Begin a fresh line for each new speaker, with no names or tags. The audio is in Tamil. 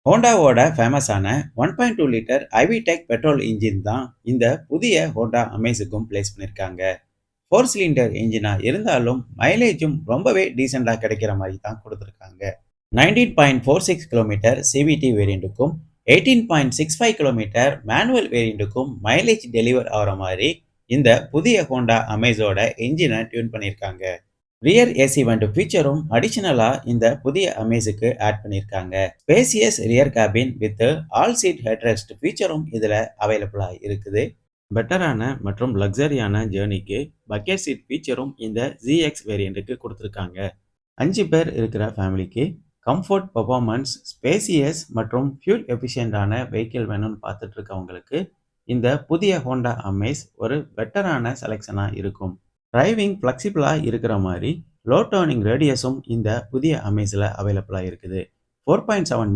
ஹோண்டாவோட ஃபேமஸான 1.2 லிட்டர் ஐவிடெக் பெட்ரோல் இன்ஜின் தான் இந்த புதிய ஹோண்டா அமேஸுக்கும் பிளேஸ் பண்ணியிருக்காங்க. 4 சிலிண்டர் இன்ஜினா இருந்தாலும் மைலேஜும் ரொம்பவே டீசெண்டா கிடைக்கிற மாதிரி தான் கொடுத்துருக்காங்க. 19.46 கிலோமீட்டர் சிவிடி வேரியண்ட்டுக்கும் 18.65 கிலோமீட்டர் மேனுவல் வேரியண்ட்டுக்கும் மைலேஜ் டெலிவர் ஆகிற மாதிரி இந்த புதிய ஹோண்டா அமேஸோட இன்ஜினை டியூன் பண்ணியிருக்காங்க. ரியர் ஏசி வெண்ட் ஃபீச்சரும் அடிஷனலா இந்த புதிய அமேஸுக்கு ஆட் பண்ணியிருக்காங்க. Spacious rear cabin with all seat headrest ஃபீச்சரும் இதுல அவைலபிளா இருக்குது. பெட்டரான மற்றும் லக்ஸரியான ஜேர்னிக்கு பக்கெட் சீட் ஃபீச்சரும் இந்த ZX வேரியண்ட்டுக்கு கொடுத்துருக்காங்க. 5 பேர் இருக்கிற ஃபேமிலிக்கு கம்ஃபர்ட், பெர்ஃபார்மன்ஸ், ஸ்பேசியஸ் மற்றும் ஃபியூல் எஃபிஷியன்டான வெஹிக்கிள் வேணும்னு பார்த்துட்டு இருக்கவங்களுக்கு இந்த புதிய ஹோண்டா அமேஸ் ஒரு பெட்டரான செலெக்ஷனா இருக்கும். டிரைவிங் ஃப்ளெக்சிபிளா இருக்கிற மாதிரி லோ டர்னிங் ரேடியஸும் இந்த புதிய அமேஸில் அவைலபிளா இருக்குது. 4.7 மீட்டர்